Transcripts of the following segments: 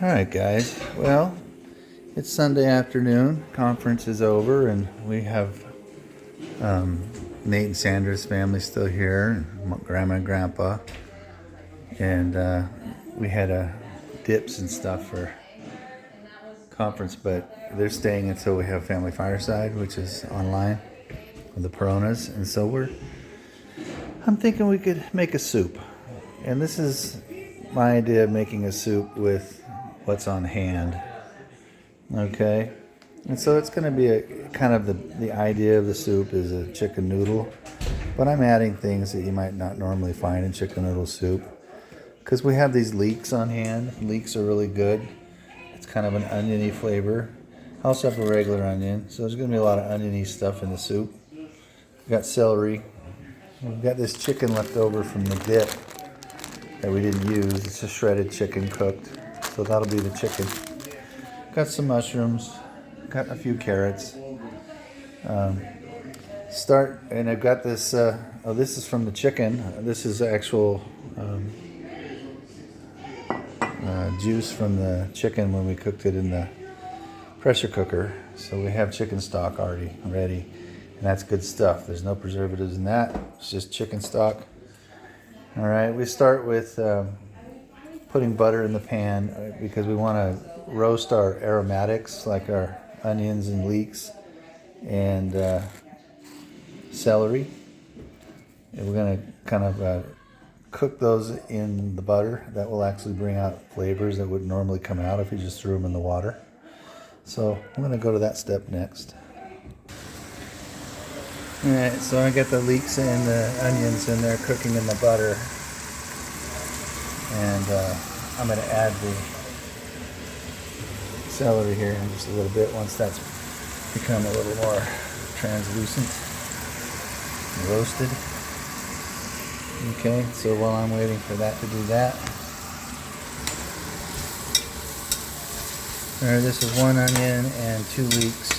Alright guys, well, it's Sunday afternoon, conference is over, and we have Nate and Sandra's family still here, and Grandma and Grandpa, and we had dips and stuff for conference, but they're staying until we have family fireside, which is online with the Peronas, and so I'm thinking we could make a soup, and this is my idea of making a soup with what's on hand. Okay, and so it's going to be a kind of the idea of the soup is a chicken noodle, but I'm adding things that you might not normally find in chicken noodle soup because we have these leeks on hand. Leeks are really good. It's kind of an oniony flavor. I also have a regular onion, so there's going to be a lot of oniony stuff in the soup. We've got celery. We've got this chicken left over from the dip that we didn't use. It's a shredded chicken cooked. So that'll be the chicken. Got some mushrooms, got a few carrots. And I've got this, this is from the chicken. This is actual juice from the chicken when we cooked it in the pressure cooker. So we have chicken stock already ready. And that's good stuff. There's no preservatives in that. It's just chicken stock. All right, we start with putting butter in the pan because we want to roast our aromatics like our onions and leeks and celery. And we're going to kind of cook those in the butter. That will actually bring out flavors that would normally come out if you just threw them in the water. So I'm going to go to that step next. All right, so I got the leeks and the onions in there cooking in the butter. And I'm going to add the celery here in just a little bit once that's become a little more translucent and roasted. Okay, so while I'm waiting for that to do that, this is 1 onion and 2 leeks.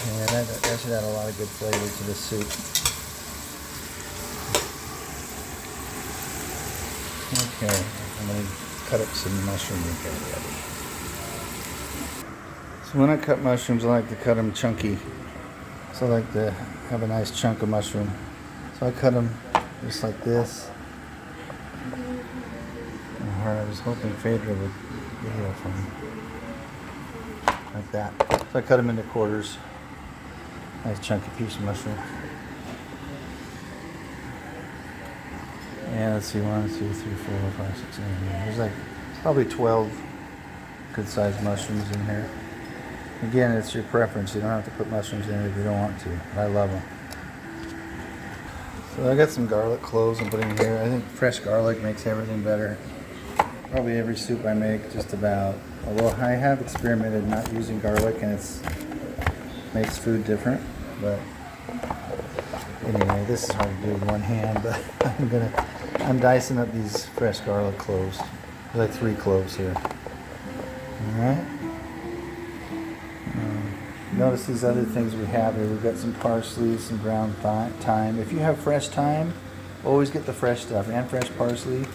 And that should add a lot of good flavor to the soup. Okay, I'm going to cut up some mushrooms and get it ready. So when I cut mushrooms, I like to cut them chunky. So I like to have a nice chunk of mushroom. So I cut them just like this. I was hoping Phaedra would video for me. Like that. So I cut them into quarters. Nice chunky piece of mushroom. And let's see, 1, 2, 3, 4, 5, 6, 7, 8. There's like probably 12 good-sized mushrooms in here. Again, it's your preference. You don't have to put mushrooms in if you don't want to. But I love them. So I got some garlic cloves I'm putting here. I think fresh garlic makes everything better. Probably every soup I make, just about. Although I have experimented not using garlic, and it makes food different. But anyway, this is hard to do with one hand. But I'm dicing up these fresh garlic cloves. There's like 3 cloves here. All right. Notice these other things we have here. We've got some parsley, some ground thyme. If you have fresh thyme, always get the fresh stuff, and fresh parsley.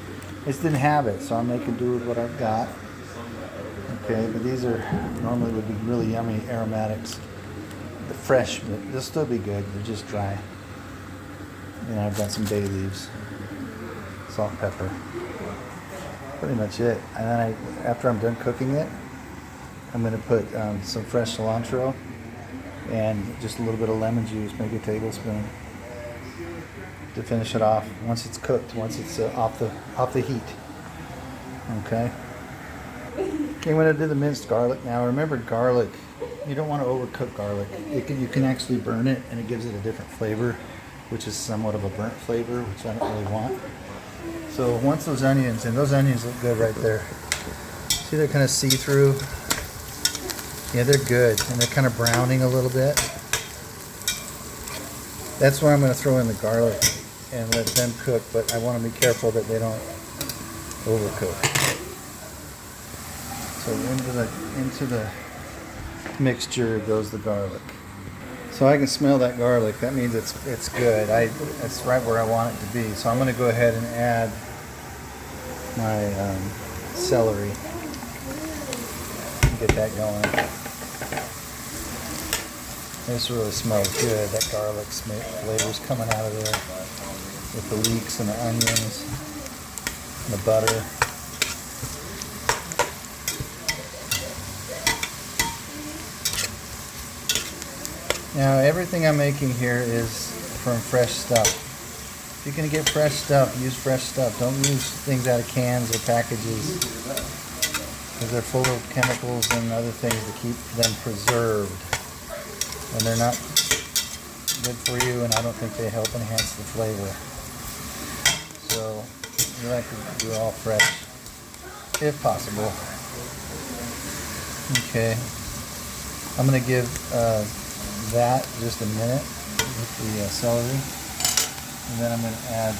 Just didn't have it, so I'm making do with what I've got. Okay, but these are normally would be really yummy aromatics. The fresh, but they'll still be good. They're just dry. And I've got some bay leaves, salt, pepper. Pretty much it. And then after I'm done cooking it, I'm going to put some fresh cilantro and just a little bit of lemon juice, maybe a tablespoon, to finish it off. Once it's cooked, once it's off the heat. Okay. Okay, I'm going to do the minced garlic now. Remember, garlic, you don't want to overcook garlic. You can actually burn it, and it gives it a different flavor, which is somewhat of a burnt flavor, which I don't really want. So once those onions look good right there. See, they're kind of see-through. Yeah, they're good, and they're kind of browning a little bit. That's where I'm going to throw in the garlic and let them cook, but I want to be careful that they don't overcook. So into the mixture goes the garlic. So I can smell that garlic. That means it's good. It's right where I want it to be. So I'm going to go ahead and add my celery. get that going. This really smells good. That garlic flavor's coming out of there with the leeks and the onions and the butter. Now everything I'm making here is from fresh stuff. If you can get fresh stuff, use fresh stuff. Don't use things out of cans or packages because they're full of chemicals and other things to keep them preserved. And they're not good for you, and I don't think they help enhance the flavor. So you like to do all fresh if possible. Okay, I'm going to give that just a minute with the celery, and then I'm going to add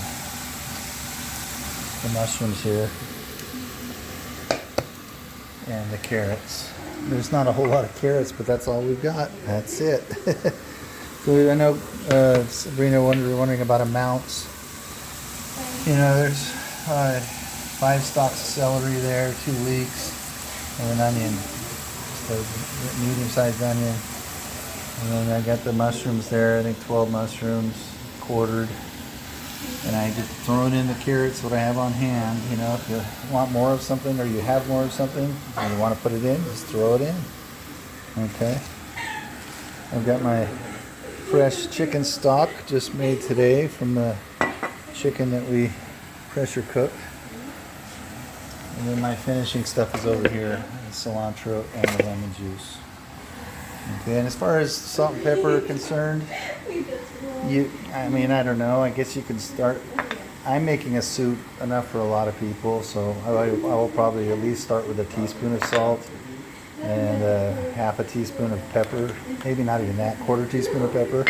the mushrooms here and the carrots. There's not a whole lot of carrots, but that's all we've got. That's it. So I know Sabrina wondering about amounts. You know, there's 5 stalks of celery there, 2 leeks, and an onion, just a medium-sized onion. And then I got the mushrooms there, I think 12 mushrooms, quartered. And I just throw in the carrots, what I have on hand. You know, if you want more of something or you have more of something and you want to put it in, just throw it in. Okay. I've got my fresh chicken stock just made today from the chicken that we pressure cooked. And then my finishing stuff is over here, the cilantro and the lemon juice. Okay, and as far as salt and pepper are concerned, I don't know, I guess you can start. I'm making a soup enough for a lot of people, so I will probably at least start with a teaspoon of salt and half a teaspoon of pepper, maybe not even that, quarter teaspoon of pepper.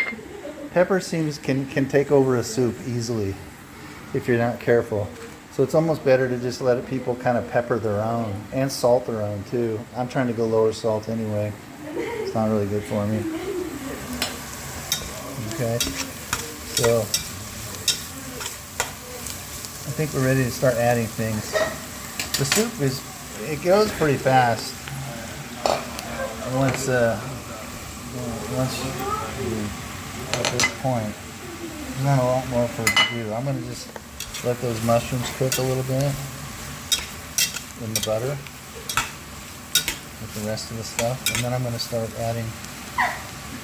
Pepper can take over a soup easily if you're not careful. So it's almost better to just let people kind of pepper their own and salt their own too. I'm trying to go lower salt anyway. It's not really good for me. Okay, so I think we're ready to start adding things. The soup it goes pretty fast once you at this point. There's not a lot more for it to do. I'm going to just let those mushrooms cook a little bit in the butter with the rest of the stuff, and then I'm going to start adding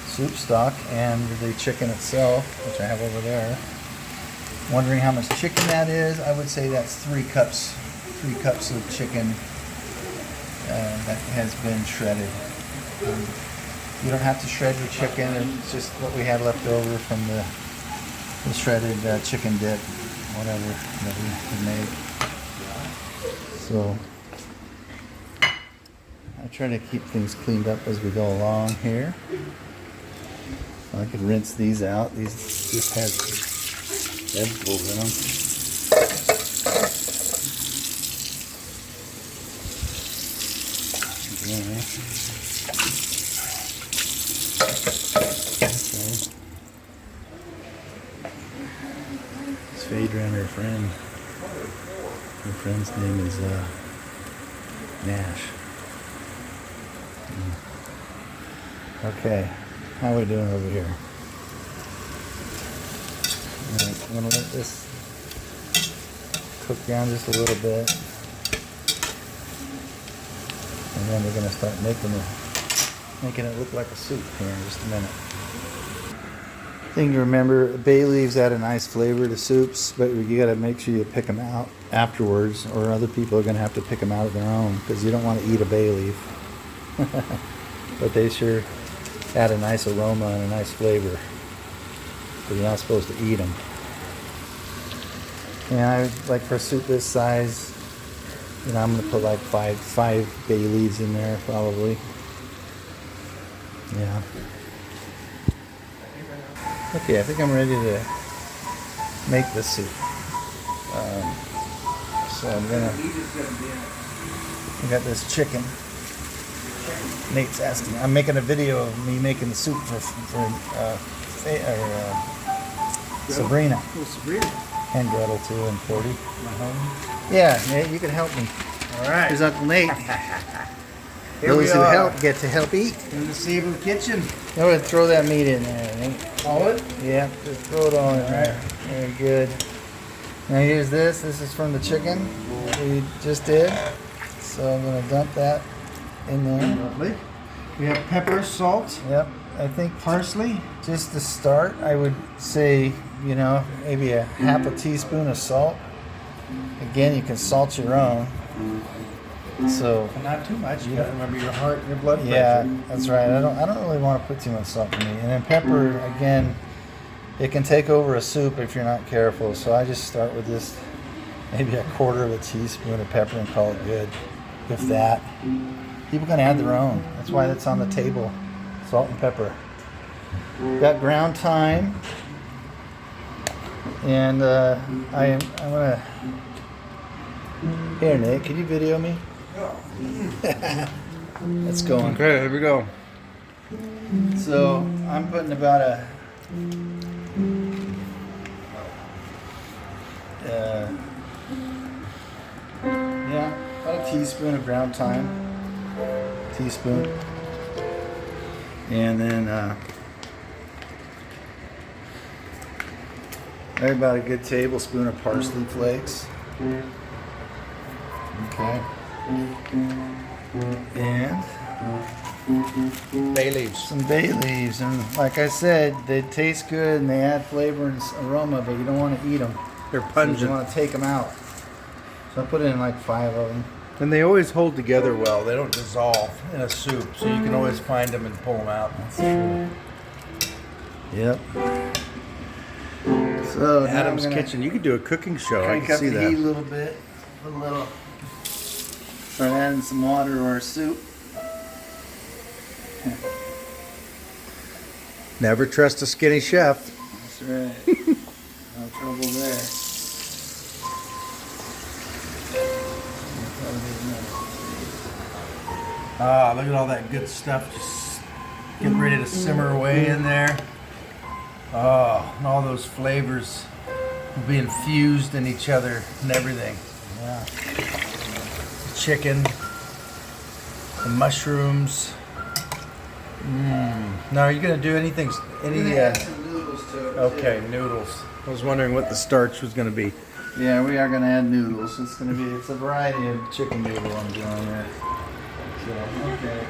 soup stock and the chicken itself, which I have over there. Wondering how much chicken that is? I would say that's 3 cups of chicken that has been shredded. You don't have to shred your chicken. It's just what we had left over from the shredded chicken dip, whatever that we made. So I try to keep things cleaned up as we go along here. I could rinse these out. These just have vegetables in them. Okay. It's Phaedra and her friend. Her friend's name is Nash. Okay. How are we doing over here? Alright, I'm going to let this cook down just a little bit. And then we're going to start making it look like a soup here in just a minute. Thing to remember, bay leaves add a nice flavor to soups, but you got to make sure you pick them out afterwards, or other people are going to have to pick them out of their own, because you don't want to eat a bay leaf. But they sure add a nice aroma and a nice flavor, but you're not supposed to eat them. And I like for a soup this size, I'm going to put like five bay leaves in there probably. Yeah. Okay, I think I'm ready to make this soup. So I got this chicken. Nate's asking. I'm making a video of me making the soup for Sabrina. Oh, Sabrina. And Gretel too, and 40. Yeah, Nate, you can help me. All right. Here's Uncle Nate. Those who help get to help eat. In the Seafood Kitchen. I'm going to throw that meat in there, I think. All it? Yeah, just throw it all in there. Very good. Now here's this. This is from the chicken we just did. So I'm going to dump that in there. Lovely. We have pepper, salt, Yep. I think parsley. just to start, I would say, you know, maybe a half a teaspoon of salt. Again, you can salt your own. So But not too much. You got to remember your heart and your blood pressure. yeah, that's right. I don't really want to put too much salt in meat. And then pepper, again, it can take over a soup if you're not careful. So I just start with this, maybe a quarter of a teaspoon of pepper and call it good. If that. People can add their own. That's why that's on the table. Salt and pepper. Got ground thyme. And I'm gonna. Here, Nate, can you video me? Let's go on. Okay, here we go. So I'm putting about a about a teaspoon of ground thyme. Teaspoon. And then about a good tablespoon of parsley flakes. Okay. And Bay leaves. some bay leaves, and like I said, they taste good and they add flavor and aroma, but you don't want to eat them. They're You pungent. want to take them out. So I put in like 5 of them. And they always hold together well. They don't dissolve in a soup, so you can always find them and pull them out. That's true. Yep. So now Adam's I'm gonna Kitchen. You could do a cooking show. I crank can up see the heat a that. little bit. Put a little. Start adding some water to our soup. Never trust a skinny chef. That's right. No trouble there. Ah, look at all that good stuff just getting ready to simmer away in there. Oh, and all those flavors will be infused in each other and everything. Yeah. Chicken, the mushrooms. Now, are you gonna do anything? I'm gonna add some noodles to it. Okay, noodles. I was wondering what the starch was gonna be. Yeah, we are gonna add noodles. It's a variety of chicken noodle I'm doing there. So okay.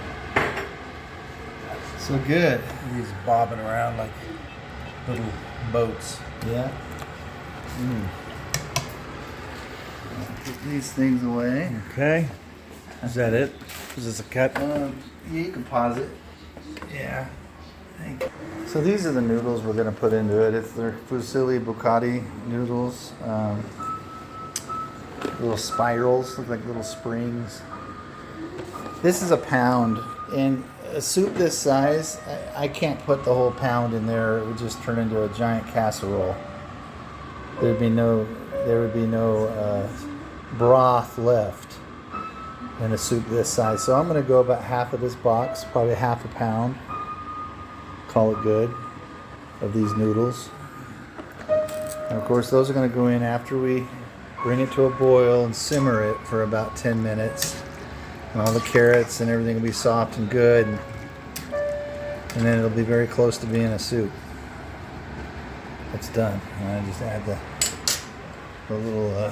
So good. These bobbing around like little boats. Yeah. Put these things away. Okay. Is that it? Is this a cut? You can pause it. Yeah. So these are the noodles we're going to put into it. It's their fusilli bucati noodles. Little spirals, look like little springs. This is a pound. In a soup this size, I can't put the whole pound in there. It would just turn into a giant casserole. There would be no broth left in a soup this size. So I'm going to go about half of this box, probably half a pound. Call it good, of these noodles. And of course those are going to go in after we bring it to a boil and simmer it for about 10 minutes. And all the carrots and everything will be soft and good. And then it'll be very close to being a soup. It's done. And I just add the little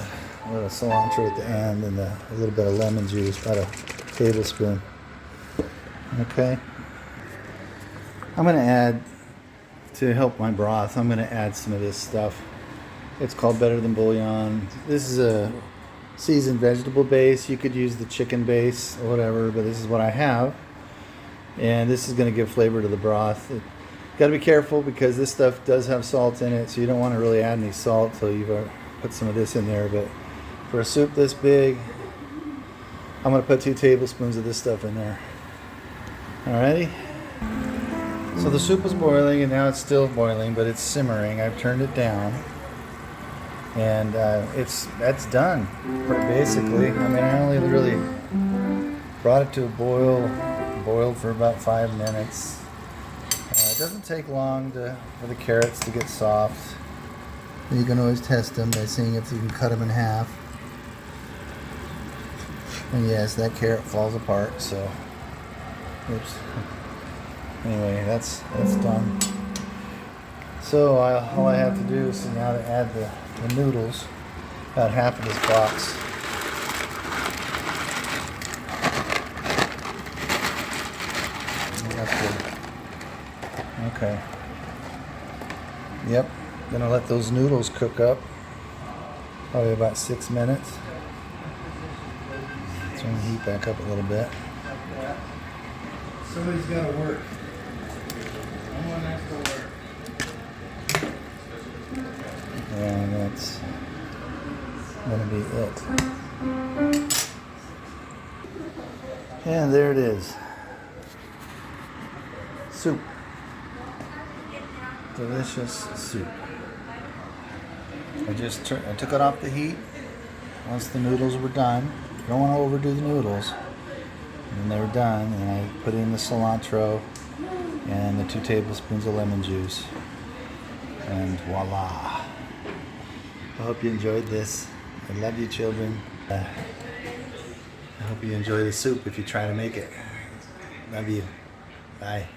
cilantro at the end and a little bit of lemon juice, about a tablespoon. Okay. I'm going to add, to help my broth, I'm going to add some of this stuff. It's called Better Than Bouillon. This is a seasoned vegetable base. You could use the chicken base or whatever, but this is what I have. And this is going to give flavor to the broth. Got to be careful because this stuff does have salt in it, so you don't want to really add any salt till you've put some of this in there. But for a soup this big, I'm going to put 2 tablespoons of this stuff in there. Alrighty? So the soup was boiling and now it's still boiling, but it's simmering. I've turned it down. And that's done, basically. I mean, I only really brought it to a boil, boiled for about 5 minutes. It doesn't take long for the carrots to get soft. You can always test them by seeing if you can cut them in half. And yes, that carrot falls apart, so Oops. Anyway, that's done. So all I have to do is now to add the noodles. About half of this box. That's good. Okay. Yep. Gonna let those noodles cook up. Probably about 6 minutes. Turn the heat back up a little bit. Somebody's got to work. Someone has to work. And that's gonna be it. And there it is. Soup. Delicious soup. I took it off the heat once the noodles were done. You don't want to overdo the noodles. And they were done, and I put in the cilantro and the 2 tablespoons of lemon juice. And voila. I hope you enjoyed this. I love you, children. I hope you enjoy the soup if you try to make it. Love you. Bye.